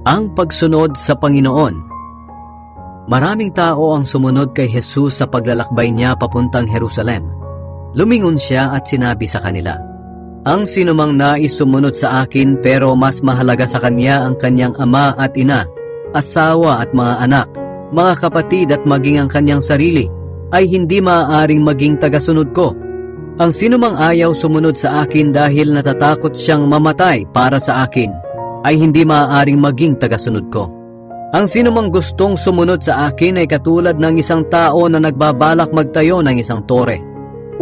Ang pagsunod sa Panginoon. Maraming tao ang sumunod kay Jesus sa paglalakbay niya papuntang Jerusalem. Lumingon siya at sinabi sa kanila, "Ang sinumang nais sumunod sa akin pero mas mahalaga sa kanya ang kanyang ama at ina, asawa at mga anak, mga kapatid at maging ang kanyang sarili, ay hindi maaaring maging tagasunod ko. Ang sinumang ayaw sumunod sa akin dahil natatakot siyang mamatay para sa akin, ay hindi maaaring maging tagasunod ko. Ang sinumang gustong sumunod sa akin ay katulad ng isang tao na nagbabalak magtayo ng isang tore.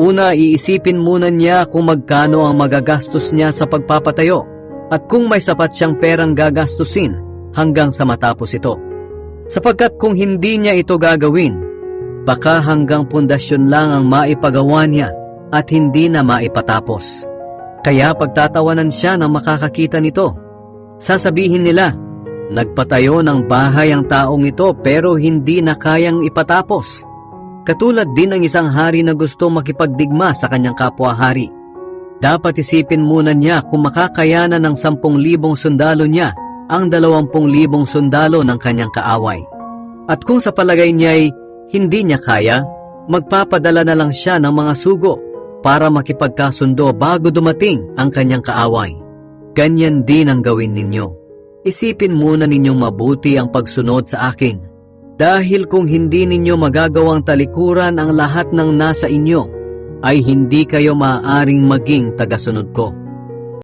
Una, iisipin muna niya kung magkano ang magagastos niya sa pagpapatayo at kung may sapat siyang perang gagastusin hanggang sa matapos ito. Sapagkat kung hindi niya ito gagawin, baka hanggang pundasyon lang ang maipagawa niya at hindi na maipatapos. Kaya pagtatawanan siya ng makakakita nito. Sasabihin nila, nagpatayo ng bahay ang taong ito pero hindi na kayang ipatapos. Katulad din ng isang hari na gusto makipagdigma sa kanyang kapwa-hari. Dapat isipin muna niya kung makakayanan ng 10,000 sundalo niya ang 20,000 sundalo ng kanyang kaaway. At kung sa palagay niya'y hindi niya kaya, magpapadala na lang siya ng mga sugo para makipagkasundo bago dumating ang kanyang kaaway. Ganyan din ang gawin ninyo. Isipin muna ninyong mabuti ang pagsunod sa akin. Dahil kung hindi ninyo magagawang talikuran ang lahat ng nasa inyo, ay hindi kayo maaaring maging tagasunod ko.